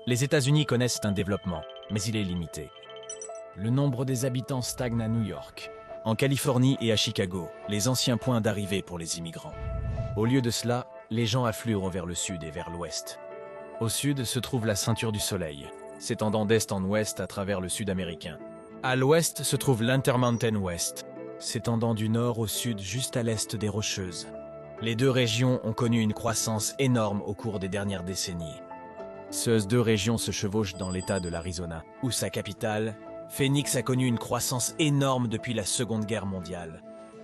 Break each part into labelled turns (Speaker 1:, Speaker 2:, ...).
Speaker 1: Les États-Unis connaissent un développement, mais il est limité. Le nombre des habitants stagne à New York. En Californie et à Chicago, les anciens points d'arrivée pour les immigrants. Au lieu de cela, les gens affluent vers le sud et vers l'ouest. Au sud se trouve la ceinture du Soleil, s'étendant d'est en ouest à travers le sud américain. À l'ouest se trouve l'Intermountain West, s'étendant du nord au sud juste à l'est des Rocheuses. Les deux régions ont connu une croissance énorme au cours des dernières décennies. Ces deux régions se chevauchent dans l'État de l'Arizona, où sa capitale, Phoenix, a connu une croissance énorme depuis la Seconde Guerre mondiale.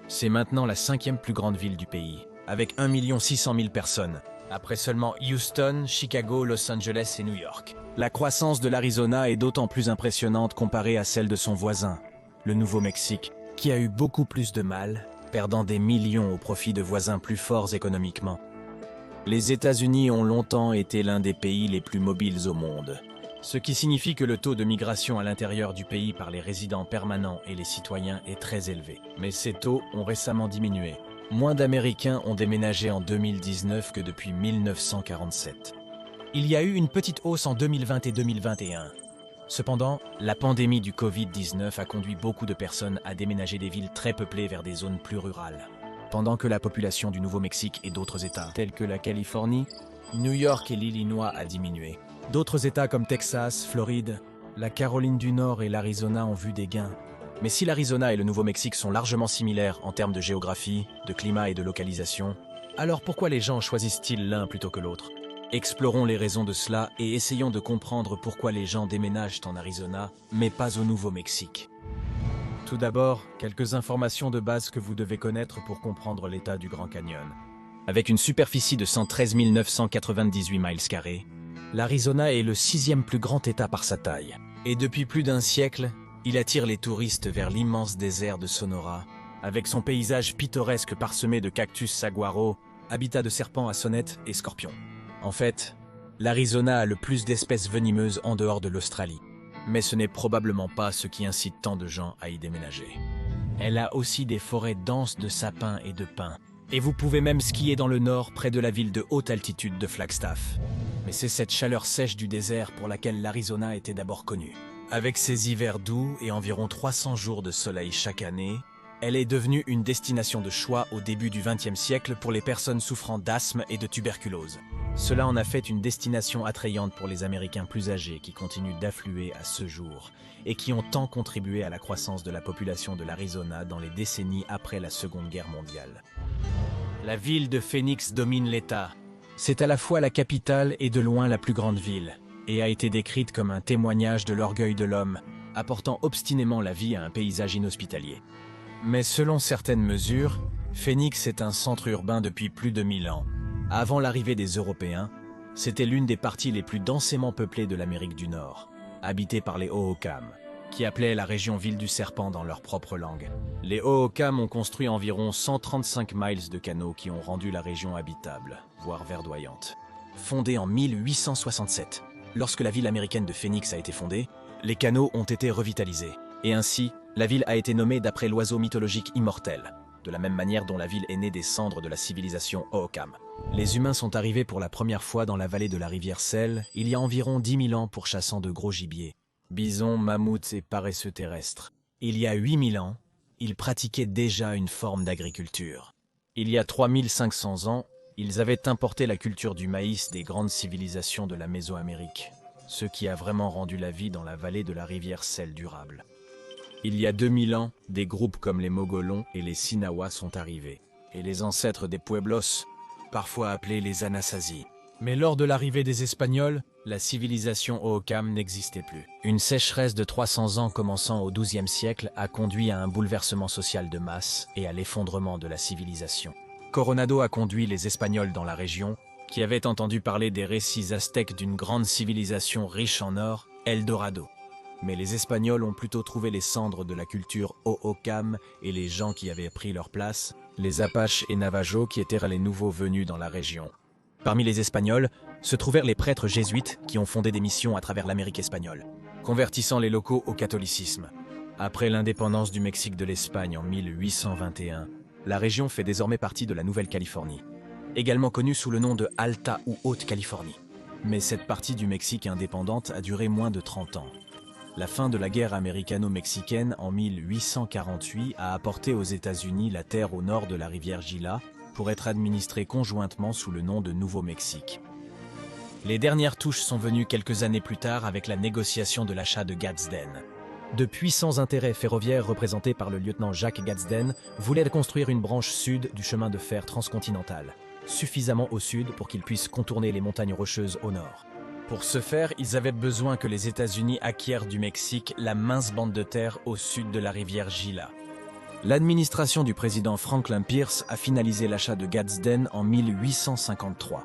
Speaker 1: C'est maintenant la 5e plus grande ville du pays, avec 1 600 000 personnes, après seulement Houston, Chicago, Los Angeles et New York. La croissance de l'Arizona est d'autant plus impressionnante comparée à celle de son voisin, le Nouveau-Mexique, qui a eu beaucoup plus de mal, perdant des millions au profit de voisins plus forts économiquement. Les États-Unis ont longtemps été l'un des pays les plus mobiles au monde, ce qui signifie que le taux de migration à l'intérieur du pays par les résidents permanents et les citoyens est très élevé. Mais ces taux ont récemment diminué. Moins d'Américains ont déménagé en 2019 que depuis 1947. Il y a eu une petite hausse en 2020 et 2021. Cependant, la pandémie du Covid-19 a conduit beaucoup de personnes à déménager des villes très peuplées vers des zones plus rurales. Pendant que la population du Nouveau-Mexique et d'autres États, tels que la Californie, New York et l'Illinois, a diminué. D'autres États comme Texas, Floride, la Caroline du Nord et l'Arizona ont vu des gains. Mais si l'Arizona et le Nouveau-Mexique sont largement similaires en termes de géographie, de climat et de localisation, alors pourquoi les gens choisissent-ils l'un plutôt que l'autre? Explorons les raisons de cela et essayons de comprendre pourquoi les gens déménagent en Arizona, mais pas au Nouveau-Mexique. Tout d'abord, quelques informations de base que vous devez connaître pour comprendre l'état du Grand Canyon. Avec une superficie de 113 998 miles carrés, l'Arizona est le 6e plus grand État par sa taille. Et depuis plus d'un siècle, il attire les touristes vers l'immense désert de Sonora, avec son paysage pittoresque parsemé de cactus saguaro, habitat de serpents à sonnettes et scorpions. En fait, l'Arizona a le plus d'espèces venimeuses en dehors de l'Australie. Mais ce n'est probablement pas ce qui incite tant de gens à y déménager. Elle a aussi des forêts denses de sapins et de pins. Et vous pouvez même skier dans le nord près de la ville de haute altitude de Flagstaff. Mais c'est cette chaleur sèche du désert pour laquelle l'Arizona était d'abord connue. Avec ses hivers doux et environ 300 jours de soleil chaque année, elle est devenue une destination de choix au début du XXe siècle pour les personnes souffrant d'asthme et de tuberculose. Cela en a fait une destination attrayante pour les Américains plus âgés qui continuent d'affluer à ce jour et qui ont tant contribué à la croissance de la population de l'Arizona dans les décennies après la Seconde Guerre mondiale. La ville de Phoenix domine l'État. C'est à la fois la capitale et de loin la plus grande ville, et a été décrite comme un témoignage de l'orgueil de l'homme, apportant obstinément la vie à un paysage inhospitalier. Mais selon certaines mesures, Phoenix est un centre urbain depuis plus de 1000 ans. Avant l'arrivée des Européens, c'était l'une des parties les plus densément peuplées de l'Amérique du Nord, habitée par les Hohokam, qui appelaient la région Ville du Serpent dans leur propre langue. Les Hohokam ont construit environ 135 miles de canaux qui ont rendu la région habitable, voire verdoyante. Fondée en 1867, lorsque la ville américaine de Phoenix a été fondée, les canaux ont été revitalisés. Et ainsi, la ville a été nommée d'après l'oiseau mythologique immortel, de la même manière dont la ville est née des cendres de la civilisation Hohokam. Les humains sont arrivés pour la première fois dans la vallée de la rivière Selle il y a environ 10 000 ans pour chassant de gros gibiers, bisons, mammouths et paresseux terrestres. Il y a 8 000 ans, ils pratiquaient déjà une forme d'agriculture. Il y a 3500 ans, ils avaient importé la culture du maïs des grandes civilisations de la Mésoamérique, ce qui a vraiment rendu la vie dans la vallée de la rivière Selle durable. Il y a 2000 ans, des groupes comme les Mogolons et les Sinawa sont arrivés, et les ancêtres des Pueblos, parfois appelés les Anasazi. Mais lors de l'arrivée des Espagnols, la civilisation Hohokam n'existait plus. Une sécheresse de 300 ans commençant au XIIe siècle a conduit à un bouleversement social de masse et à l'effondrement de la civilisation. Coronado a conduit les Espagnols dans la région, qui avaient entendu parler des récits aztèques d'une grande civilisation riche en or, El Dorado. Mais les Espagnols ont plutôt trouvé les cendres de la culture Hohokam et les gens qui avaient pris leur place, les Apaches et Navajos qui étaient les nouveaux venus dans la région. Parmi les Espagnols se trouvèrent les prêtres jésuites qui ont fondé des missions à travers l'Amérique espagnole, convertissant les locaux au catholicisme. Après l'indépendance du Mexique de l'Espagne en 1821, la région fait désormais partie de la Nouvelle-Californie, également connue sous le nom de Alta ou Haute-Californie. Mais cette partie du Mexique indépendante a duré moins de 30 ans. La fin de la guerre américano-mexicaine en 1848 a apporté aux États-Unis la terre au nord de la rivière Gila pour être administrée conjointement sous le nom de Nouveau-Mexique. Les dernières touches sont venues quelques années plus tard avec la négociation de l'achat de Gadsden. De puissants intérêts ferroviaires représentés par le lieutenant Jacques Gadsden voulaient construire une branche sud du chemin de fer transcontinental, suffisamment au sud pour qu'ils puissent contourner les montagnes rocheuses au nord. Pour ce faire, ils avaient besoin que les États-Unis acquièrent du Mexique la mince bande de terre au sud de la rivière Gila. L'administration du président Franklin Pierce a finalisé l'achat de Gadsden en 1853.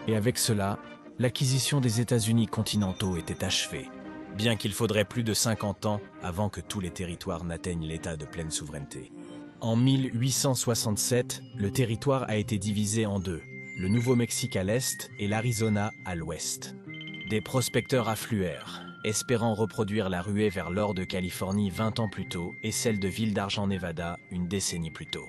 Speaker 1: Et avec cela, l'acquisition des États-Unis continentaux était achevée, bien qu'il faudrait plus de 50 ans avant que tous les territoires n'atteignent l'état de pleine souveraineté. En 1867, le territoire a été divisé en deux, le Nouveau-Mexique à l'est et l'Arizona à l'ouest. Des prospecteurs affluèrent, espérant reproduire la ruée vers l'or de Californie 20 ans plus tôt et celle de Ville d'Argent, Nevada, une décennie plus tôt.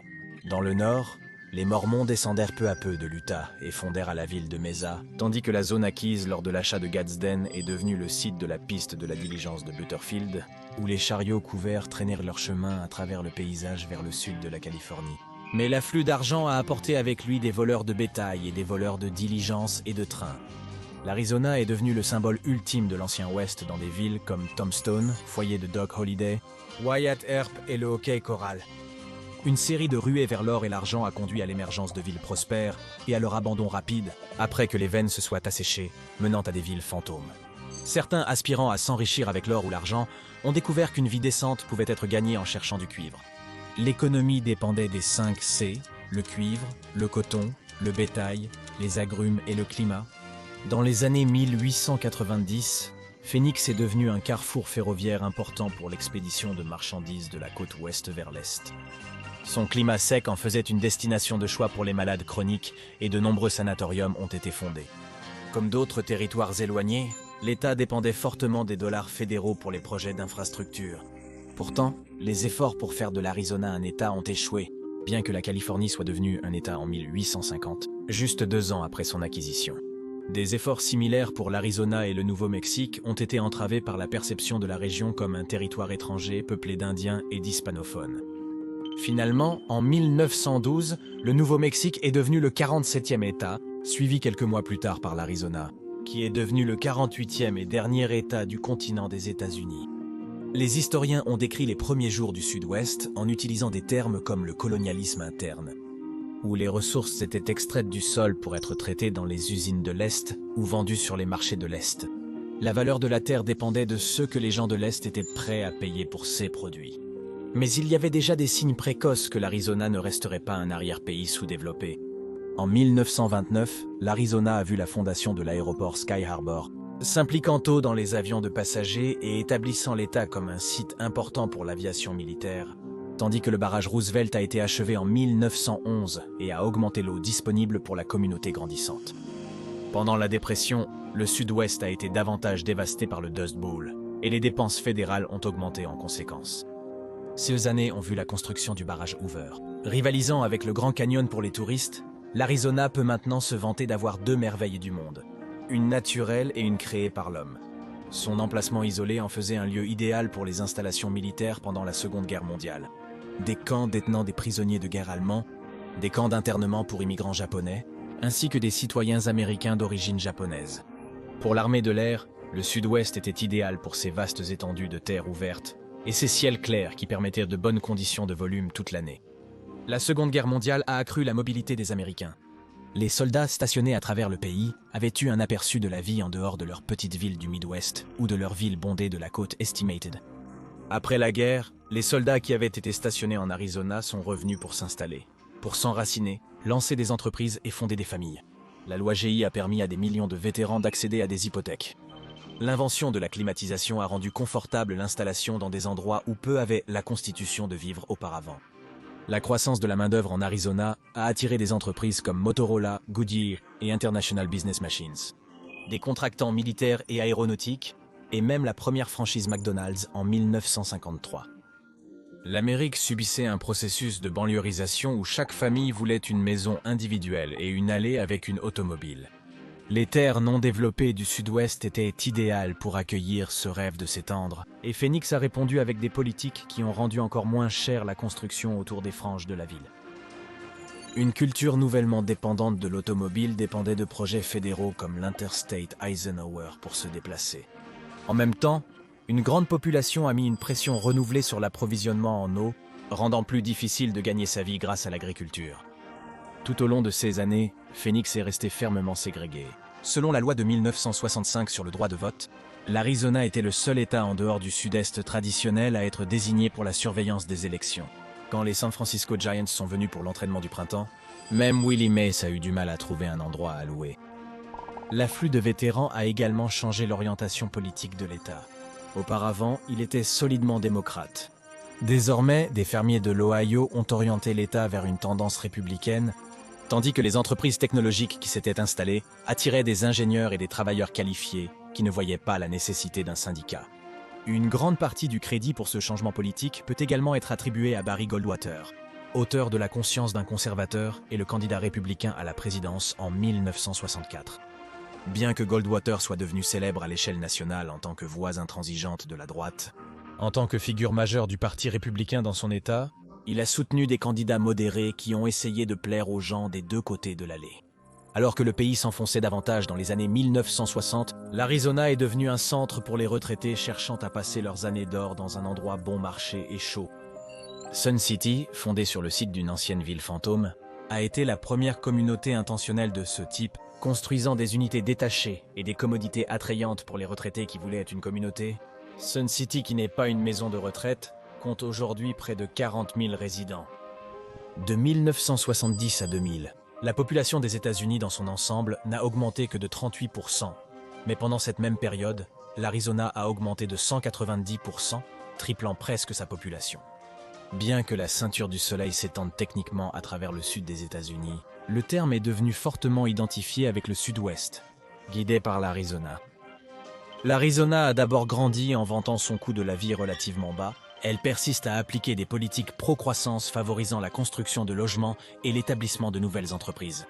Speaker 1: Dans le nord, les Mormons descendèrent peu à peu de l'Utah et fondèrent à la ville de Mesa, tandis que la zone acquise lors de l'achat de Gadsden est devenue le site de la piste de la diligence de Butterfield, où les chariots couverts traînèrent leur chemin à travers le paysage vers le sud de la Californie. Mais l'afflux d'argent a apporté avec lui des voleurs de bétail et des voleurs de diligences et de trains. L'Arizona est devenu le symbole ultime de l'ancien Ouest dans des villes comme Tombstone, foyer de Doc Holliday, Wyatt Earp et le hockey Corral. Une série de ruées vers l'or et l'argent a conduit à l'émergence de villes prospères et à leur abandon rapide après que les veines se soient asséchées, menant à des villes fantômes. Certains aspirant à s'enrichir avec l'or ou l'argent ont découvert qu'une vie décente pouvait être gagnée en cherchant du cuivre. L'économie dépendait des 5 C, le cuivre, le coton, le bétail, les agrumes et le climat. Dans les années 1890, Phoenix est devenu un carrefour ferroviaire important pour l'expédition de marchandises de la côte ouest vers l'est. Son climat sec en faisait une destination de choix pour les malades chroniques et de nombreux sanatoriums ont été fondés. Comme d'autres territoires éloignés, l'État dépendait fortement des dollars fédéraux pour les projets d'infrastructure. Pourtant, les efforts pour faire de l'Arizona un État ont échoué, bien que la Californie soit devenue un État en 1850, juste 2 ans après son acquisition. Des efforts similaires pour l'Arizona et le Nouveau-Mexique ont été entravés par la perception de la région comme un territoire étranger peuplé d'Indiens et d'hispanophones. Finalement, en 1912, le Nouveau-Mexique est devenu le 47e État, suivi quelques mois plus tard par l'Arizona, qui est devenu le 48e et dernier État du continent des États-Unis. Les historiens ont décrit les premiers jours du Sud-Ouest en utilisant des termes comme le colonialisme interne, où les ressources étaient extraites du sol pour être traitées dans les usines de l'Est ou vendues sur les marchés de l'Est. La valeur de la terre dépendait de ce que les gens de l'Est étaient prêts à payer pour ces produits. Mais il y avait déjà des signes précoces que l'Arizona ne resterait pas un arrière-pays sous-développé. En 1929, l'Arizona a vu la fondation de l'aéroport Sky Harbor, s'impliquant tôt dans les avions de passagers et établissant l'État comme un site important pour l'aviation militaire, tandis que le barrage Roosevelt a été achevé en 1911 et a augmenté l'eau disponible pour la communauté grandissante. Pendant la dépression, le Sud-Ouest a été davantage dévasté par le Dust Bowl, et les dépenses fédérales ont augmenté en conséquence. Ces années ont vu la construction du barrage Hoover. Rivalisant avec le Grand Canyon pour les touristes, l'Arizona peut maintenant se vanter d'avoir 2 merveilles du monde, une naturelle et une créée par l'homme. Son emplacement isolé en faisait un lieu idéal pour les installations militaires pendant la Seconde Guerre mondiale. Des camps détenant des prisonniers de guerre allemands, des camps d'internement pour immigrants japonais, ainsi que des citoyens américains d'origine japonaise. Pour l'armée de l'air, le Sud-Ouest était idéal pour ces vastes étendues de terre ouvertes et ces ciels clairs qui permettaient de bonnes conditions de volume toute l'année. La Seconde Guerre mondiale a accru la mobilité des Américains. Les soldats stationnés à travers le pays avaient eu un aperçu de la vie en dehors de leur petite ville du Midwest ou de leur ville bondée de la côte Estimated. Après la guerre, les soldats qui avaient été stationnés en Arizona sont revenus pour s'installer, pour s'enraciner, lancer des entreprises et fonder des familles. La loi GI a permis à des millions de vétérans d'accéder à des hypothèques. L'invention de la climatisation a rendu confortable l'installation dans des endroits où peu avaient la constitution de vivre auparavant. La croissance de la main-d'œuvre en Arizona a attiré des entreprises comme Motorola, Goodyear et International Business Machines, des contractants militaires et aéronautiques, et même la première franchise McDonald's en 1953. L'Amérique subissait un processus de banlieusisation où chaque famille voulait une maison individuelle et une allée avec une automobile. Les terres non développées du sud-ouest étaient idéales pour accueillir ce rêve de s'étendre, et Phoenix a répondu avec des politiques qui ont rendu encore moins chère la construction autour des franges de la ville. Une culture nouvellement dépendante de l'automobile dépendait de projets fédéraux comme l'Interstate Eisenhower pour se déplacer. En même temps, une grande population a mis une pression renouvelée sur l'approvisionnement en eau, rendant plus difficile de gagner sa vie grâce à l'agriculture. Tout au long de ces années, Phoenix est resté fermement ségrégé. Selon la loi de 1965 sur le droit de vote, l'Arizona était le seul État en dehors du Sud-Est traditionnel à être désigné pour la surveillance des élections. Quand les San Francisco Giants sont venus pour l'entraînement du printemps, même Willie Mays a eu du mal à trouver un endroit à louer. L'afflux de vétérans a également changé l'orientation politique de l'État. Auparavant, il était solidement démocrate. Désormais, des fermiers de l'Ohio ont orienté l'État vers une tendance républicaine, tandis que les entreprises technologiques qui s'étaient installées attiraient des ingénieurs et des travailleurs qualifiés qui ne voyaient pas la nécessité d'un syndicat. Une grande partie du crédit pour ce changement politique peut également être attribuée à Barry Goldwater, auteur de La conscience d'un conservateur et le candidat républicain à la présidence en 1964. Bien que Goldwater soit devenu célèbre à l'échelle nationale en tant que voix intransigeante de la droite, en tant que figure majeure du Parti républicain dans son État, il a soutenu des candidats modérés qui ont essayé de plaire aux gens des deux côtés de l'allée. Alors que le pays s'enfonçait davantage dans les années 1960, l'Arizona est devenu un centre pour les retraités cherchant à passer leurs années d'or dans un endroit bon marché et chaud. Sun City, fondée sur le site d'une ancienne ville fantôme, a été la première communauté intentionnelle de ce type, construisant des unités détachées et des commodités attrayantes pour les retraités qui voulaient être une communauté. Sun City, qui n'est pas une maison de retraite, compte aujourd'hui près de 40 000 résidents. De 1970 à 2000, la population des États-Unis dans son ensemble n'a augmenté que de 38%, mais pendant cette même période, l'Arizona a augmenté de 190%, triplant presque sa population. Bien que la ceinture du soleil s'étende techniquement à travers le sud des États-Unis, le terme est devenu fortement identifié avec le sud-ouest, guidé par l'Arizona. L'Arizona a d'abord grandi en vantant son coût de la vie relativement bas. Elle persiste à appliquer des politiques pro-croissance favorisant la construction de logements et l'établissement de nouvelles entreprises.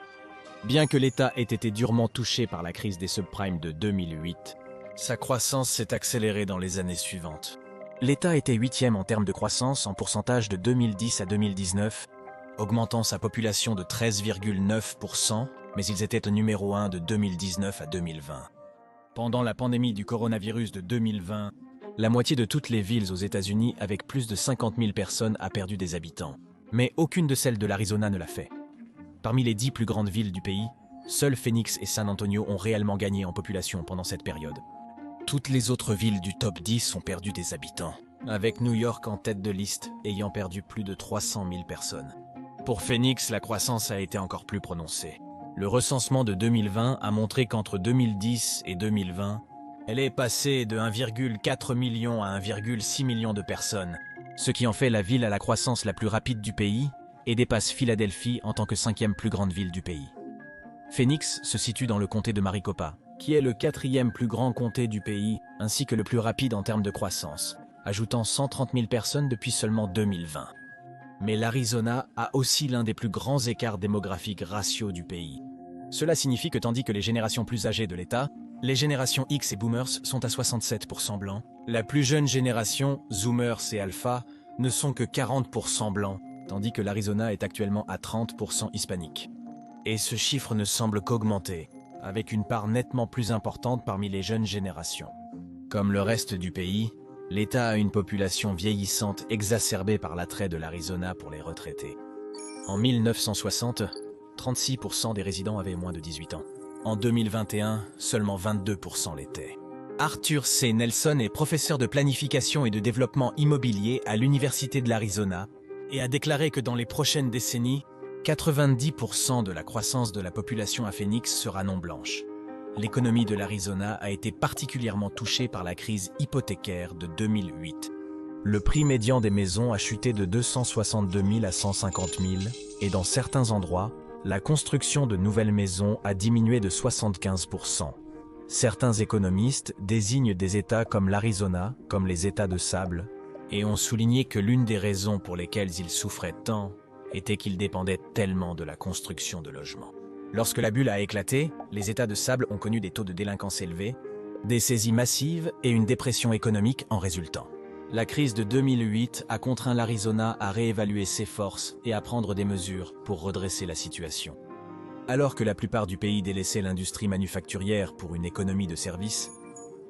Speaker 1: Bien que l'État ait été durement touché par la crise des subprimes de 2008, sa croissance s'est accélérée dans les années suivantes. L'État était 8e en termes de croissance en pourcentage de 2010 à 2019, augmentant sa population de 13,9%, mais ils étaient au numéro 1 de 2019 à 2020. Pendant la pandémie du coronavirus de 2020, la moitié de toutes les villes aux États-Unis avec plus de 50 000 personnes a perdu des habitants. Mais aucune de celles de l'Arizona ne l'a fait. Parmi les 10 plus grandes villes du pays, seules Phoenix et San Antonio ont réellement gagné en population pendant cette période. Toutes les autres villes du top 10 ont perdu des habitants, avec New York en tête de liste ayant perdu plus de 300 000 personnes. Pour Phoenix, la croissance a été encore plus prononcée. Le recensement de 2020 a montré qu'entre 2010 et 2020, elle est passée de 1,4 million à 1,6 million de personnes, ce qui en fait la ville à la croissance la plus rapide du pays et dépasse Philadelphie en tant que 5e plus grande ville du pays. Phoenix se situe dans le comté de Maricopa, qui est le 4e plus grand comté du pays, ainsi que le plus rapide en termes de croissance, ajoutant 130 000 personnes depuis seulement 2020. Mais l'Arizona a aussi l'un des plus grands écarts démographiques raciaux du pays. Cela signifie que tandis que les générations plus âgées de l'État, les générations X et Boomers sont à 67% blancs, la plus jeune génération, Zoomers et Alpha, ne sont que 40% blancs, tandis que l'Arizona est actuellement à 30% hispanique. Et ce chiffre ne semble qu'augmenter, avec une part nettement plus importante parmi les jeunes générations. Comme le reste du pays, l'État a une population vieillissante exacerbée par l'attrait de l'Arizona pour les retraités. En 1960, 36% des résidents avaient moins de 18 ans. En 2021, seulement 22% l'étaient. Arthur C. Nelson est professeur de planification et de développement immobilier à l'Université de l'Arizona et a déclaré que dans les prochaines décennies, 90% de la croissance de la population à Phoenix sera non blanche. L'économie de l'Arizona a été particulièrement touchée par la crise hypothécaire de 2008. Le prix médian des maisons a chuté de 262 000 à 150 000 et dans certains endroits, la construction de nouvelles maisons a diminué de 75%. Certains économistes désignent des États comme l'Arizona, comme les États de sable, et ont souligné que l'une des raisons pour lesquelles ils souffraient tant était qu'ils dépendaient tellement de la construction de logements. Lorsque la bulle a éclaté, les États de sable ont connu des taux de délinquance élevés, des saisies massives et une dépression économique en résultant. La crise de 2008 a contraint l'Arizona à réévaluer ses forces et à prendre des mesures pour redresser la situation. Alors que la plupart du pays délaissait l'industrie manufacturière pour une économie de services,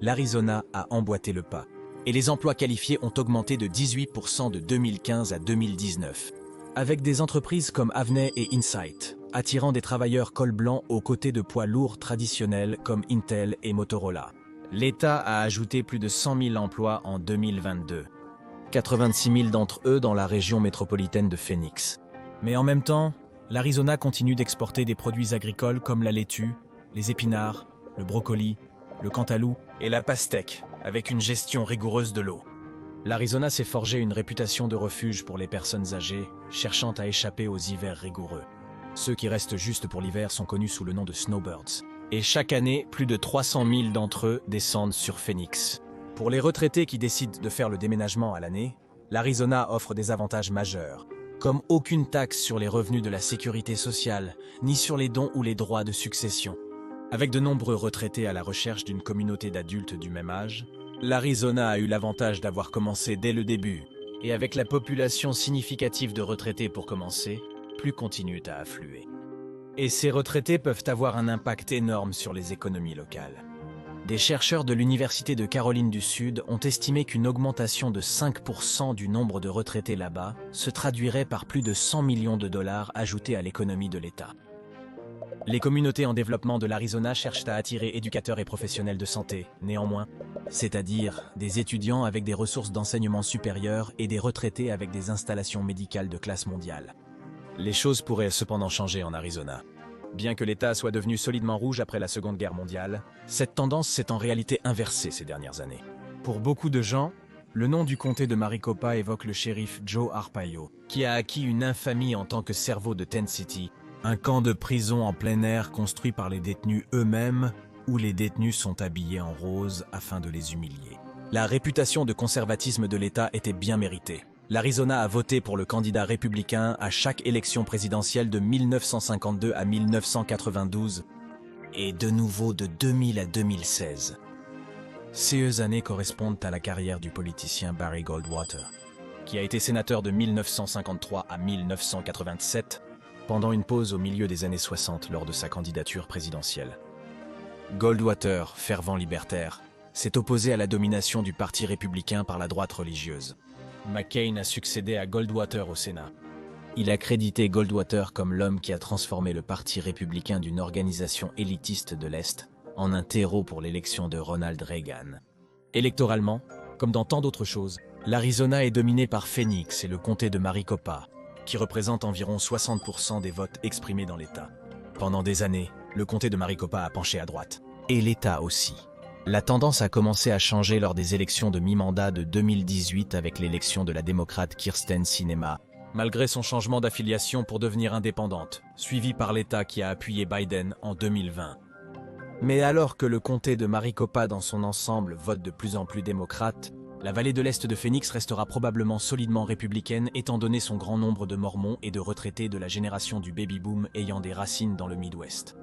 Speaker 1: l'Arizona a emboîté le pas, et les emplois qualifiés ont augmenté de 18% de 2015 à 2019, avec des entreprises comme Avnet et Insight, attirant des travailleurs col blanc aux côtés de poids lourds traditionnels comme Intel et Motorola. L'État a ajouté plus de 100 000 emplois en 2022, 86 000 d'entre eux dans la région métropolitaine de Phoenix. Mais en même temps, l'Arizona continue d'exporter des produits agricoles comme la laitue, les épinards, le brocoli, le cantalou et la pastèque, avec une gestion rigoureuse de l'eau. L'Arizona s'est forgé une réputation de refuge pour les personnes âgées, cherchant à échapper aux hivers rigoureux. Ceux qui restent juste pour l'hiver sont connus sous le nom de snowbirds. Et chaque année, plus de 300 000 d'entre eux descendent sur Phoenix. Pour les retraités qui décident de faire le déménagement à l'année, l'Arizona offre des avantages majeurs, comme aucune taxe sur les revenus de la sécurité sociale, ni sur les dons ou les droits de succession. Avec de nombreux retraités à la recherche d'une communauté d'adultes du même âge, l'Arizona a eu l'avantage d'avoir commencé dès le début, et avec la population significative de retraités pour commencer, plus continuent à affluer. Et ces retraités peuvent avoir un impact énorme sur les économies locales. Des chercheurs de l'Université de Caroline du Sud ont estimé qu'une augmentation de 5% du nombre de retraités là-bas se traduirait par plus de 100 millions de dollars ajoutés à l'économie de l'État. Les communautés en développement de l'Arizona cherchent à attirer éducateurs et professionnels de santé, néanmoins, c'est-à-dire des étudiants avec des ressources d'enseignement supérieur et des retraités avec des installations médicales de classe mondiale. Les choses pourraient cependant changer en Arizona. Bien que l'État soit devenu solidement rouge après la Seconde Guerre mondiale, cette tendance s'est en réalité inversée ces dernières années. Pour beaucoup de gens, le nom du comté de Maricopa évoque le shérif Joe Arpaio, qui a acquis une infamie en tant que cerveau de Tent City, un camp de prison en plein air construit par les détenus eux-mêmes, où les détenus sont habillés en rose afin de les humilier. La réputation de conservatisme de l'État était bien méritée. L'Arizona a voté pour le candidat républicain à chaque élection présidentielle de 1952 à 1992 et de nouveau de 2000 à 2016. Ces années correspondent à la carrière du politicien Barry Goldwater, qui a été sénateur de 1953 à 1987, pendant une pause au milieu des années 60 lors de sa candidature présidentielle. Goldwater, fervent libertaire, s'est opposé à la domination du Parti républicain par la droite religieuse. McCain a succédé à Goldwater au Sénat. Il a crédité Goldwater comme l'homme qui a transformé le Parti républicain d'une organisation élitiste de l'Est en un terreau pour l'élection de Ronald Reagan. Électoralement, comme dans tant d'autres choses, l'Arizona est dominé par Phoenix et le comté de Maricopa, qui représente environ 60% des votes exprimés dans l'État. Pendant des années, le comté de Maricopa a penché à droite. Et l'État aussi. La tendance a commencé à changer lors des élections de mi-mandat de 2018 avec l'élection de la démocrate Kyrsten Sinema, malgré son changement d'affiliation pour devenir indépendante, suivi par l'État qui a appuyé Biden en 2020. Mais alors que le comté de Maricopa dans son ensemble vote de plus en plus démocrate, la vallée de l'Est de Phoenix restera probablement solidement républicaine étant donné son grand nombre de mormons et de retraités de la génération du baby-boom ayant des racines dans le Midwest.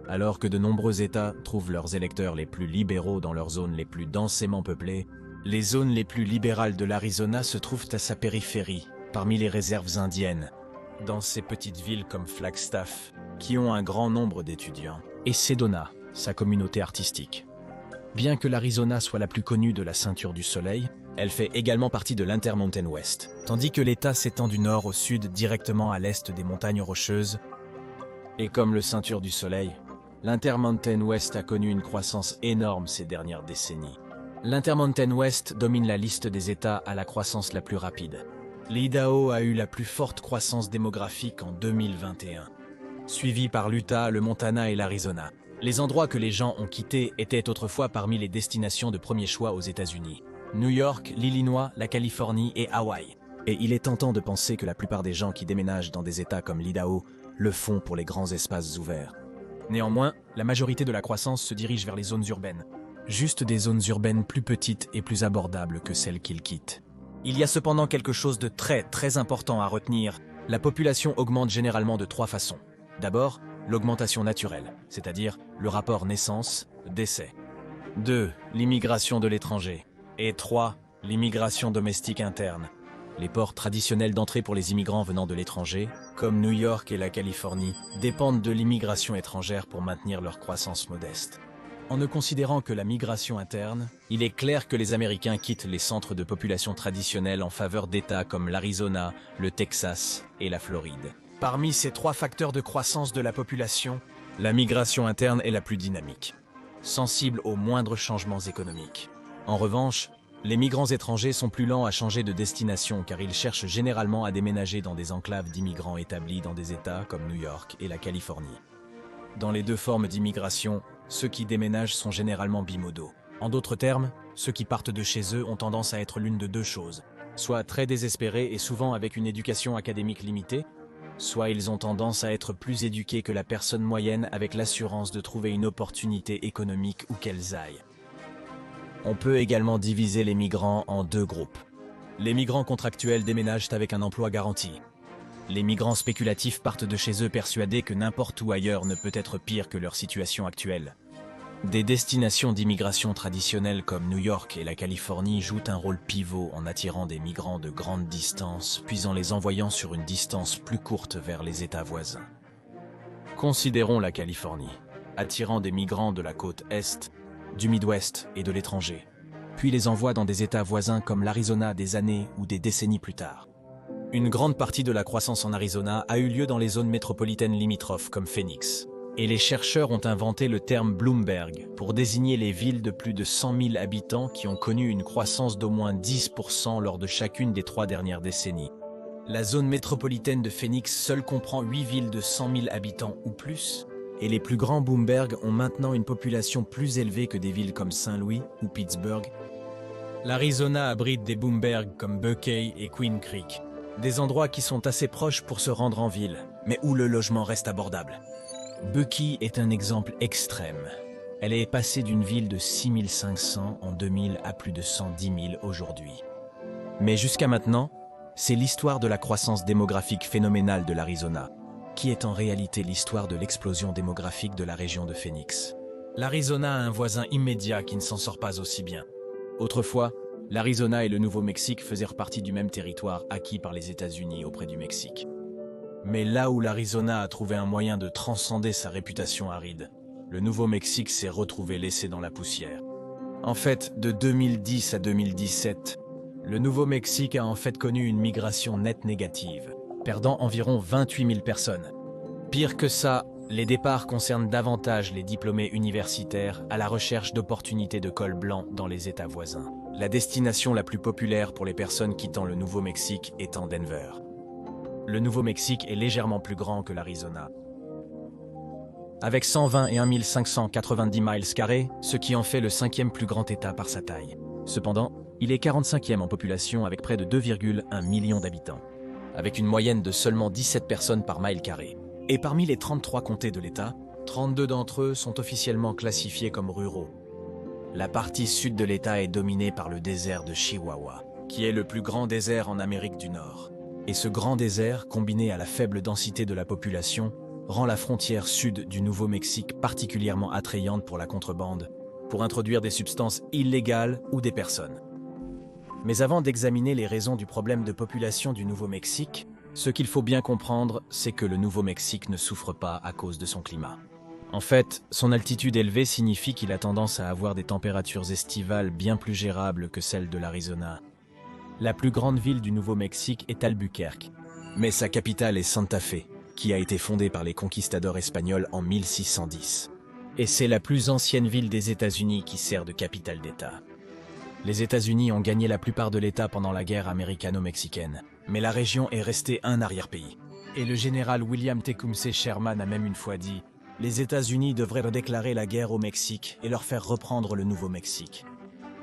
Speaker 1: Alors que de nombreux États trouvent leurs électeurs les plus libéraux dans leurs zones les plus densément peuplées, les zones les plus libérales de l'Arizona se trouvent à sa périphérie, parmi les réserves indiennes, dans ces petites villes comme Flagstaff, qui ont un grand nombre d'étudiants, et Sedona, sa communauté artistique. Bien que l'Arizona soit la plus connue de la ceinture du Soleil, elle fait également partie de l'Intermountain West, tandis que l'État s'étend du nord au sud directement à l'est des montagnes rocheuses. Et comme le ceinture du Soleil, l'Intermountain West a connu une croissance énorme ces dernières décennies. L'Intermountain West domine la liste des États à la croissance la plus rapide. L'Idaho a eu la plus forte croissance démographique en 2021, suivi par l'Utah, le Montana et l'Arizona. Les endroits que les gens ont quittés étaient autrefois parmi les destinations de premier choix aux États-Unis. New York, l'Illinois, la Californie et Hawaï. Et il est tentant de penser que la plupart des gens qui déménagent dans des États comme l'Idaho le font pour les grands espaces ouverts. Néanmoins, la majorité de la croissance se dirige vers les zones urbaines. Juste des zones urbaines plus petites et plus abordables que celles qu'ils quittent. Il y a cependant quelque chose de très important à retenir. La population augmente généralement de 3 façons. D'abord, l'augmentation naturelle, c'est-à-dire le rapport naissance-décès. 2. L'immigration de l'étranger. Et 3. L'immigration domestique interne. Les ports traditionnels d'entrée pour les immigrants venant de l'étranger, comme New York et la Californie, dépendent de l'immigration étrangère pour maintenir leur croissance modeste. En ne considérant que la migration interne, il est clair que les Américains quittent les centres de population traditionnels en faveur d'États comme l'Arizona, le Texas et la Floride. Parmi ces 3 facteurs de croissance de la population, la migration interne est la plus dynamique, sensible aux moindres changements économiques. En revanche, les migrants étrangers sont plus lents à changer de destination car ils cherchent généralement à déménager dans des enclaves d'immigrants établis dans des États comme New York et la Californie. Dans les 2 formes d'immigration, ceux qui déménagent sont généralement bimodaux. En d'autres termes, ceux qui partent de chez eux ont tendance à être l'une de 2 choses, soit très désespérés et souvent avec une éducation académique limitée, soit ils ont tendance à être plus éduqués que la personne moyenne avec l'assurance de trouver une opportunité économique où qu'elles aillent. On peut également diviser les migrants en 2 groupes. Les migrants contractuels déménagent avec un emploi garanti. Les migrants spéculatifs partent de chez eux persuadés que n'importe où ailleurs ne peut être pire que leur situation actuelle. Des destinations d'immigration traditionnelles comme New York et la Californie jouent un rôle pivot en attirant des migrants de grande distance, puis en les envoyant sur une distance plus courte vers les États voisins. Considérons la Californie, attirant des migrants de la côte Est, du Midwest et de l'étranger, puis les envoie dans des États voisins comme l'Arizona des années ou des décennies plus tard. Une grande partie de la croissance en Arizona a eu lieu dans les zones métropolitaines limitrophes comme Phoenix. Et les chercheurs ont inventé le terme Bloomberg pour désigner les villes de plus de 100 000 habitants qui ont connu une croissance d'au moins 10% lors de chacune des 3 dernières décennies. La zone métropolitaine de Phoenix seule comprend 8 villes de 100 000 habitants ou plus, et les plus grands Bloomberg ont maintenant une population plus élevée que des villes comme Saint-Louis ou Pittsburgh. L'Arizona abrite des Bloomberg comme Buckeye et Queen Creek, des endroits qui sont assez proches pour se rendre en ville, mais où le logement reste abordable. Buckeye est un exemple extrême. Elle est passée d'une ville de 6 500 en 2000 à plus de 110 000 aujourd'hui. Mais jusqu'à maintenant, c'est l'histoire de la croissance démographique phénoménale de l'Arizona, qui est en réalité l'histoire de l'explosion démographique de la région de Phoenix. L'Arizona a un voisin immédiat qui ne s'en sort pas aussi bien. Autrefois, l'Arizona et le Nouveau-Mexique faisaient partie du même territoire acquis par les États-Unis auprès du Mexique. Mais là où l'Arizona a trouvé un moyen de transcender sa réputation aride, le Nouveau-Mexique s'est retrouvé laissé dans la poussière. En fait, de 2010 à 2017, le Nouveau-Mexique a en fait connu une migration nette négative, perdant environ 28 000 personnes. Pire que ça, les départs concernent davantage les diplômés universitaires à la recherche d'opportunités de col blanc dans les États voisins. La destination la plus populaire pour les personnes quittant le Nouveau-Mexique étant Denver. Le Nouveau-Mexique est légèrement plus grand que l'Arizona, avec 120 et 1 590 miles carrés, ce qui en fait le 5e plus grand État par sa taille. Cependant, il est 45e en population avec près de 2,1 millions d'habitants, avec une moyenne de seulement 17 personnes par mile carré. Et parmi les 33 comtés de l'État, 32 d'entre eux sont officiellement classifiés comme ruraux. La partie sud de l'État est dominée par le désert de Chihuahua, qui est le plus grand désert en Amérique du Nord. Et ce grand désert, combiné à la faible densité de la population, rend la frontière sud du Nouveau-Mexique particulièrement attrayante pour la contrebande, pour introduire des substances illégales ou des personnes. Mais avant d'examiner les raisons du problème de population du Nouveau-Mexique, ce qu'il faut bien comprendre, c'est que le Nouveau-Mexique ne souffre pas à cause de son climat. En fait, son altitude élevée signifie qu'il a tendance à avoir des températures estivales bien plus gérables que celles de l'Arizona. La plus grande ville du Nouveau-Mexique est Albuquerque, mais sa capitale est Santa Fe, qui a été fondée par les conquistadors espagnols en 1610. Et c'est la plus ancienne ville des États-Unis qui sert de capitale d'État. Les États-Unis ont gagné la plupart de l'État pendant la guerre américano-mexicaine, mais la région est restée un arrière-pays. Et le général William Tecumseh Sherman a même une fois dit « Les États-Unis devraient redéclarer la guerre au Mexique et leur faire reprendre le Nouveau-Mexique ».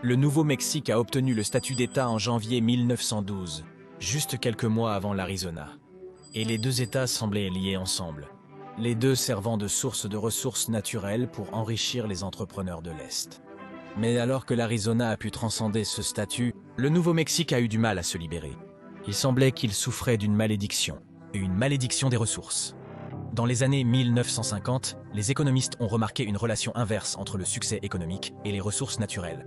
Speaker 1: Le Nouveau-Mexique a obtenu le statut d'État en janvier 1912, juste quelques mois avant l'Arizona. Et les 2 États semblaient liés ensemble, les 2 servant de source de ressources naturelles pour enrichir les entrepreneurs de l'Est. Mais alors que l'Arizona a pu transcender ce statut, le Nouveau-Mexique a eu du mal à se libérer. Il semblait qu'il souffrait d'une malédiction, et une malédiction des ressources. Dans les années 1950, les économistes ont remarqué une relation inverse entre le succès économique et les ressources naturelles.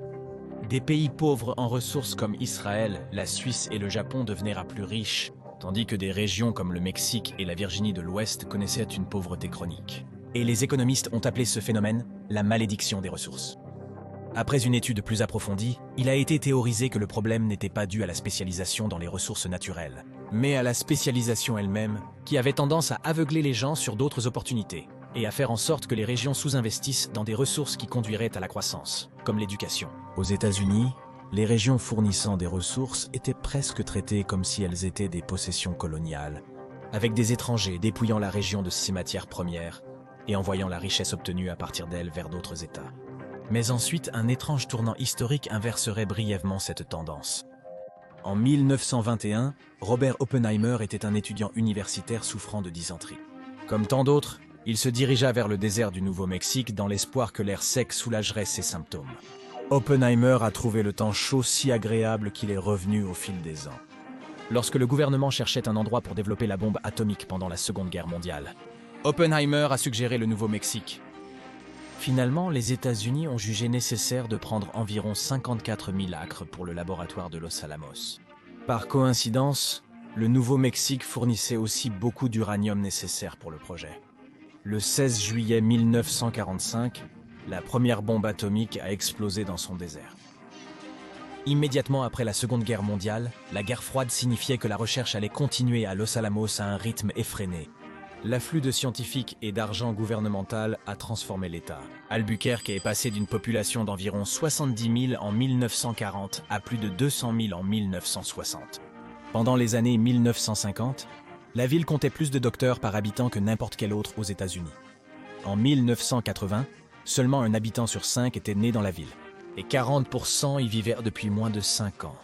Speaker 1: Des pays pauvres en ressources comme Israël, la Suisse et le Japon devenaient plus riches, tandis que des régions comme le Mexique et la Virginie de l'Ouest connaissaient une pauvreté chronique. Et les économistes ont appelé ce phénomène la malédiction des ressources. Après une étude plus approfondie, il a été théorisé que le problème n'était pas dû à la spécialisation dans les ressources naturelles, mais à la spécialisation elle-même, qui avait tendance à aveugler les gens sur d'autres opportunités, et à faire en sorte que les régions sous-investissent dans des ressources qui conduiraient à la croissance, comme l'éducation. Aux États-Unis, les régions fournissant des ressources étaient presque traitées comme si elles étaient des possessions coloniales, avec des étrangers dépouillant la région de ses matières premières et envoyant la richesse obtenue à partir d'elles vers d'autres États. Mais ensuite, un étrange tournant historique inverserait brièvement cette tendance. En 1921, Robert Oppenheimer était un étudiant universitaire souffrant de dysenterie. Comme tant d'autres, il se dirigea vers le désert du Nouveau-Mexique dans l'espoir que l'air sec soulagerait ses symptômes. Oppenheimer a trouvé le temps chaud si agréable qu'il est revenu au fil des ans. Lorsque le gouvernement cherchait un endroit pour développer la bombe atomique pendant la Seconde Guerre mondiale, Oppenheimer a suggéré le Nouveau-Mexique. Finalement, les États-Unis ont jugé nécessaire de prendre environ 54 000 acres pour le laboratoire de Los Alamos. Par coïncidence, le Nouveau-Mexique fournissait aussi beaucoup d'uranium nécessaire pour le projet. Le 16 juillet 1945, la première bombe atomique a explosé dans son désert. Immédiatement après la Seconde Guerre mondiale, la guerre froide signifiait que la recherche allait continuer à Los Alamos à un rythme effréné. L'afflux de scientifiques et d'argent gouvernemental a transformé l'État. Albuquerque est passé d'une population d'environ 70 000 en 1940 à plus de 200 000 en 1960. Pendant les années 1950, la ville comptait plus de docteurs par habitant que n'importe quelle autre aux États-Unis. En 1980, seulement un habitant sur 5 était né dans la ville, et 40% y vivaient depuis moins de 5 ans.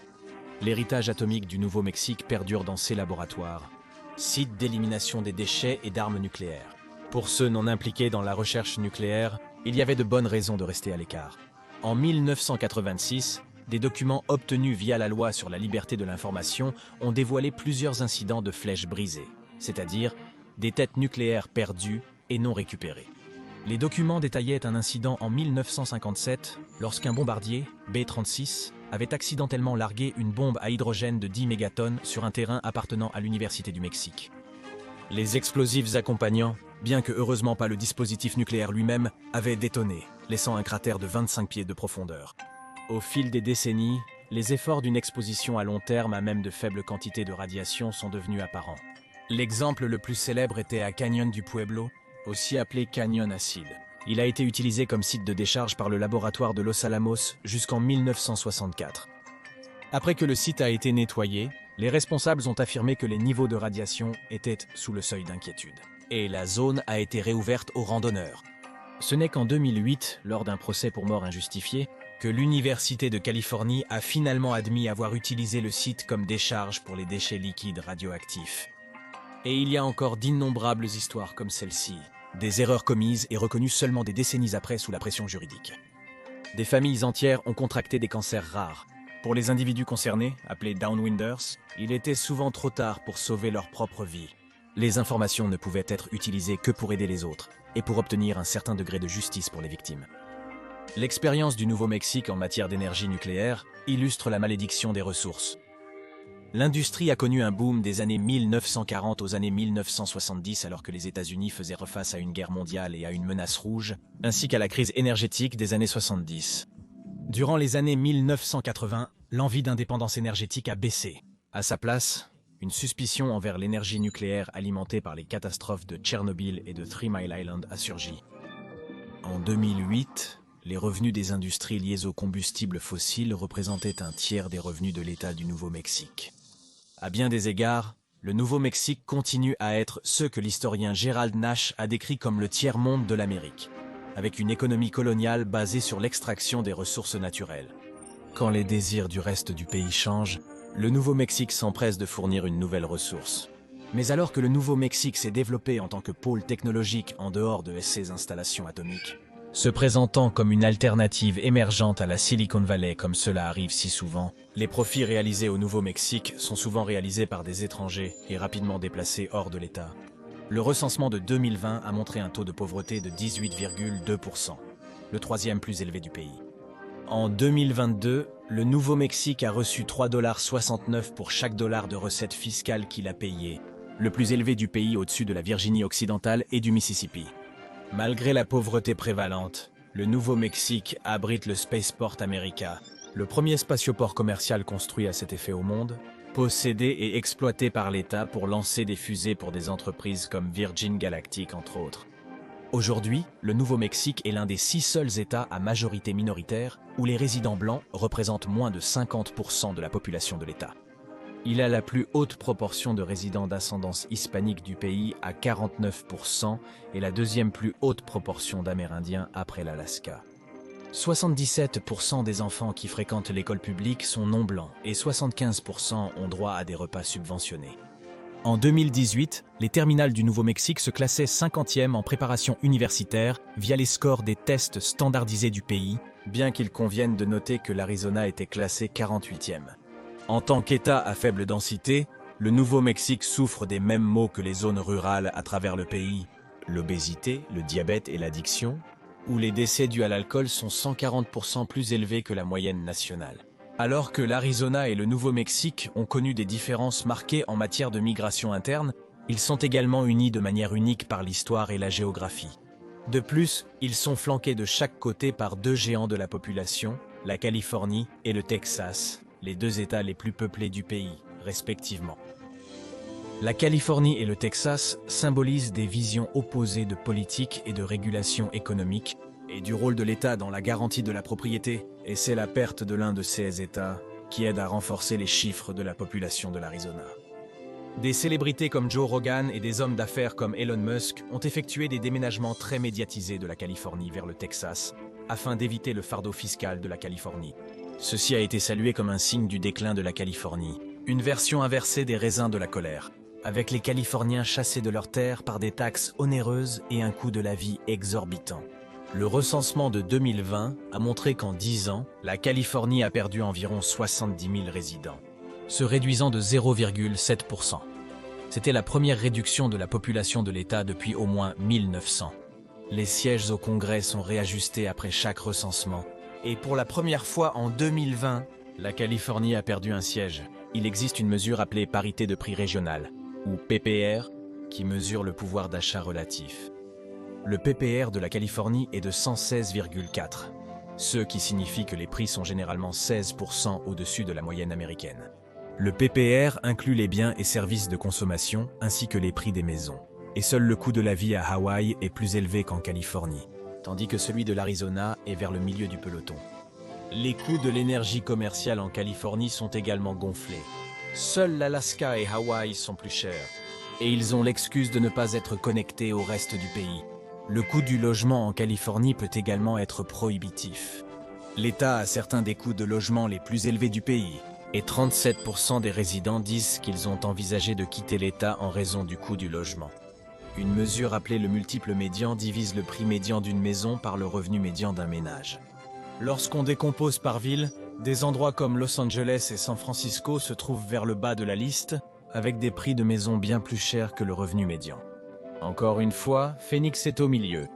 Speaker 1: L'héritage atomique du Nouveau-Mexique perdure dans ces laboratoires, site d'élimination des déchets et d'armes nucléaires. Pour ceux non impliqués dans la recherche nucléaire, il y avait de bonnes raisons de rester à l'écart. En 1986, des documents obtenus via la loi sur la liberté de l'information ont dévoilé plusieurs incidents de flèches brisées, c'est-à-dire des têtes nucléaires perdues et non récupérées. Les documents détaillaient un incident en 1957 lorsqu'un bombardier, B-36, avait accidentellement largué une bombe à hydrogène de 10 mégatonnes sur un terrain appartenant à l'Université du Mexique. Les explosifs accompagnants, bien que heureusement pas le dispositif nucléaire lui-même, avaient détonné, laissant un cratère de 25 pieds de profondeur. Au fil des décennies, les efforts d'une exposition à long terme à même de faibles quantités de radiation sont devenus apparents. L'exemple le plus célèbre était à Canyon du Pueblo, aussi appelé Canyon Acid. Il a été utilisé comme site de décharge par le laboratoire de Los Alamos jusqu'en 1964. Après que le site a été nettoyé, les responsables ont affirmé que les niveaux de radiation étaient sous le seuil d'inquiétude. Et la zone a été réouverte aux randonneurs. Ce n'est qu'en 2008, lors d'un procès pour mort injustifiée, que l'Université de Californie a finalement admis avoir utilisé le site comme décharge pour les déchets liquides radioactifs. Et il y a encore d'innombrables histoires comme celle-ci. Des erreurs commises et reconnues seulement des décennies après sous la pression juridique. Des familles entières ont contracté des cancers rares. Pour les individus concernés, appelés downwinders, il était souvent trop tard pour sauver leur propre vie. Les informations ne pouvaient être utilisées que pour aider les autres et pour obtenir un certain degré de justice pour les victimes. L'expérience du Nouveau-Mexique en matière d'énergie nucléaire illustre la malédiction des ressources. L'industrie a connu un boom des années 1940 aux années 1970 alors que les États-Unis faisaient face à une guerre mondiale et à une menace rouge, ainsi qu'à la crise énergétique des années 70. Durant les années 1980, l'envie d'indépendance énergétique a baissé. À sa place, une suspicion envers l'énergie nucléaire alimentée par les catastrophes de Tchernobyl et de 3 Mile Island a surgi. En 2008, les revenus des industries liées aux combustibles fossiles représentaient un tiers des revenus de l'État du Nouveau-Mexique. À bien des égards, le Nouveau-Mexique continue à être ce que l'historien Gerald Nash a décrit comme le tiers-monde de l'Amérique, avec une économie coloniale basée sur l'extraction des ressources naturelles. Quand les désirs du reste du pays changent, le Nouveau-Mexique s'empresse de fournir une nouvelle ressource. Mais alors que le Nouveau-Mexique s'est développé en tant que pôle technologique en dehors de ses installations atomiques, se présentant comme une alternative émergente à la Silicon Valley comme cela arrive si souvent, les profits réalisés au Nouveau-Mexique sont souvent réalisés par des étrangers et rapidement déplacés hors de l'État. Le recensement de 2020 a montré un taux de pauvreté de 18,2%, le troisième plus élevé du pays. En 2022, le Nouveau-Mexique a reçu 3,69 $ pour chaque dollar de recettes fiscales qu'il a payé, le plus élevé du pays au-dessus de la Virginie occidentale et du Mississippi. Malgré la pauvreté prévalente, le Nouveau-Mexique abrite le Spaceport America, le premier spatioport commercial construit à cet effet au monde, possédé et exploité par l'État pour lancer des fusées pour des entreprises comme Virgin Galactic entre autres. Aujourd'hui, le Nouveau-Mexique est l'un des 6 seuls États à majorité minoritaire où les résidents blancs représentent moins de 50% de la population de l'État. Il a la plus haute proportion de résidents d'ascendance hispanique du pays à 49% et la deuxième plus haute proportion d'Amérindiens après l'Alaska. 77% des enfants qui fréquentent l'école publique sont non blancs et 75% ont droit à des repas subventionnés. En 2018, les terminales du Nouveau-Mexique se classaient 50e en préparation universitaire via les scores des tests standardisés du pays, bien qu'il convienne de noter que l'Arizona était classé 48e. En tant qu'État à faible densité, le Nouveau-Mexique souffre des mêmes maux que les zones rurales à travers le pays. L'obésité, le diabète et l'addiction, où les décès dus à l'alcool sont 140% plus élevés que la moyenne nationale. Alors que l'Arizona et le Nouveau-Mexique ont connu des différences marquées en matière de migration interne, ils sont également unis de manière unique par l'histoire et la géographie. De plus, ils sont flanqués de chaque côté par 2 géants de la population, la Californie et le Texas, les 2 États les plus peuplés du pays, respectivement. La Californie et le Texas symbolisent des visions opposées de politique et de régulation économique et du rôle de l'État dans la garantie de la propriété, et c'est la perte de l'un de ces États qui aide à renforcer les chiffres de la population de l'Arizona. Des célébrités comme Joe Rogan et des hommes d'affaires comme Elon Musk ont effectué des déménagements très médiatisés de la Californie vers le Texas, afin d'éviter le fardeau fiscal de la Californie. Ceci a été salué comme un signe du déclin de la Californie, une version inversée des raisins de la colère, avec les Californiens chassés de leurs terres par des taxes onéreuses et un coût de la vie exorbitant. Le recensement de 2020 a montré qu'en 10 ans, la Californie a perdu environ 70 000 résidents, se réduisant de 0,7%. C'était la première réduction de la population de l'État depuis au moins 1900. Les sièges au Congrès sont réajustés après chaque recensement. Et pour la première fois en 2020, la Californie a perdu un siège. Il existe une mesure appelée parité de prix régional, ou PPR, qui mesure le pouvoir d'achat relatif. Le PPR de la Californie est de 116,4, ce qui signifie que les prix sont généralement 16% au-dessus de la moyenne américaine. Le PPR inclut les biens et services de consommation ainsi que les prix des maisons. Et seul le coût de la vie à Hawaï est plus élevé qu'en Californie, tandis que celui de l'Arizona est vers le milieu du peloton. Les coûts de l'énergie commerciale en Californie sont également gonflés. Seuls l'Alaska et Hawaï sont plus chers, et ils ont l'excuse de ne pas être connectés au reste du pays. Le coût du logement en Californie peut également être prohibitif. L'État a certains des coûts de logement les plus élevés du pays, et 37% des résidents disent qu'ils ont envisagé de quitter l'État en raison du coût du logement. Une mesure appelée le multiple médian divise le prix médian d'une maison par le revenu médian d'un ménage. Lorsqu'on décompose par ville, des endroits comme Los Angeles et San Francisco se trouvent vers le bas de la liste, avec des prix de maisons bien plus chers que le revenu médian. Encore une fois, Phoenix est au milieu.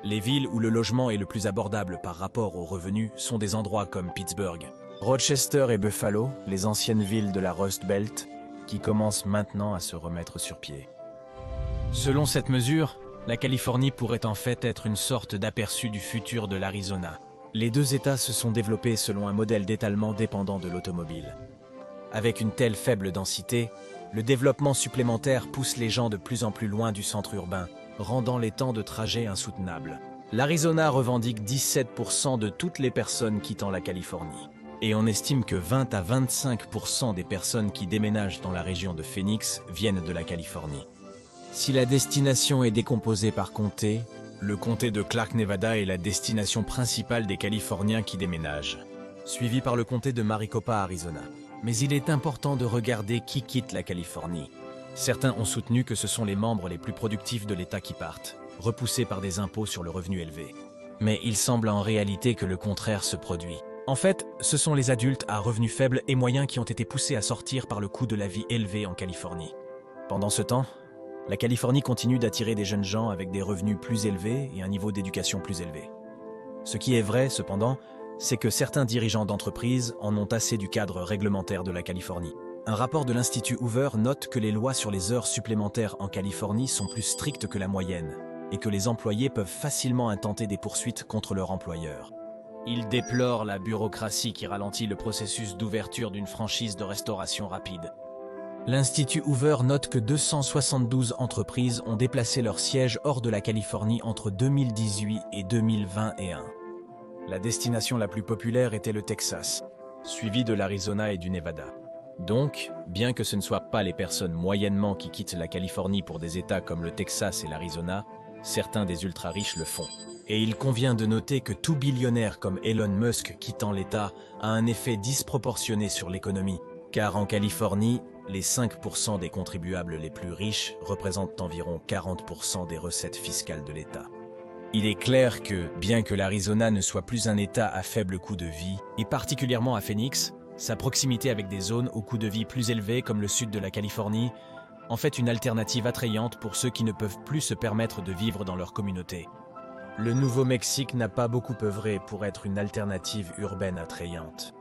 Speaker 1: Les villes où le logement est le plus abordable par rapport aux revenus sont des endroits comme Pittsburgh, Rochester et Buffalo, les anciennes villes de la Rust Belt, qui commencent maintenant à se remettre sur pied. Selon cette mesure, la Californie pourrait en fait être une sorte d'aperçu du futur de l'Arizona. Les 2 États se sont développés selon un modèle d'étalement dépendant de l'automobile. Avec une telle faible densité, le développement supplémentaire pousse les gens de plus en plus loin du centre urbain, rendant les temps de trajet insoutenables. L'Arizona revendique 17% de toutes les personnes quittant la Californie. Et on estime que 20 à 25% des personnes qui déménagent dans la région de Phoenix viennent de la Californie. Si la destination est décomposée par comté, le comté de Clark, Nevada est la destination principale des Californiens qui déménagent, suivi par le comté de Maricopa, Arizona. Mais il est important de regarder qui quitte la Californie. Certains ont soutenu que ce sont les membres les plus productifs de l'État qui partent, repoussés par des impôts sur le revenu élevé. Mais il semble en réalité que le contraire se produit. En fait, ce sont les adultes à revenus faibles et moyens qui ont été poussés à sortir par le coût de la vie élevé en Californie. Pendant ce temps, La Californie continue d'attirer des jeunes gens avec des revenus plus élevés et un niveau d'éducation plus élevé. Ce qui est vrai, cependant, c'est que certains dirigeants d'entreprises en ont assez du cadre réglementaire de la Californie. Un rapport de l'Institut Hoover note que les lois sur les heures supplémentaires en Californie sont plus strictes que la moyenne et que les employés peuvent facilement intenter des poursuites contre leur employeur. Il déplore la bureaucratie qui ralentit le processus d'ouverture d'une franchise de restauration rapide. L'Institut Hoover note que 272 entreprises ont déplacé leur siège hors de la Californie entre 2018 et 2021. La destination la plus populaire était le Texas, suivi de l'Arizona et du Nevada. Donc, bien que ce ne soient pas les personnes moyennement qui quittent la Californie pour des États comme le Texas et l'Arizona, certains des ultra-riches le font. Et il convient de noter que tout billionnaire comme Elon Musk quittant l'État a un effet disproportionné sur l'économie, car en Californie, les 5% des contribuables les plus riches représentent environ 40% des recettes fiscales de l'État. Il est clair que, bien que l'Arizona ne soit plus un État à faible coût de vie, et particulièrement à Phoenix, sa proximité avec des zones au coût de vie plus élevé comme le sud de la Californie en fait une alternative attrayante pour ceux qui ne peuvent plus se permettre de vivre dans leur communauté. Le Nouveau-Mexique n'a pas beaucoup œuvré pour être une alternative urbaine attrayante.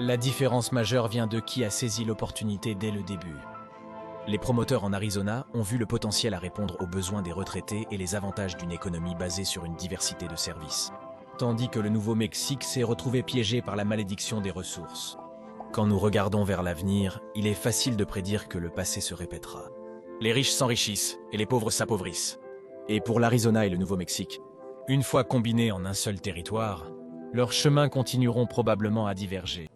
Speaker 1: La différence majeure vient de qui a saisi l'opportunité dès le début. Les promoteurs en Arizona ont vu le potentiel à répondre aux besoins des retraités et les avantages d'une économie basée sur une diversité de services. Tandis que le Nouveau-Mexique s'est retrouvé piégé par la malédiction des ressources. Quand nous regardons vers l'avenir, il est facile de prédire que le passé se répétera. Les riches s'enrichissent et les pauvres s'appauvrissent. Et pour l'Arizona et le Nouveau-Mexique, une fois combinés en un seul territoire, leurs chemins continueront probablement à diverger.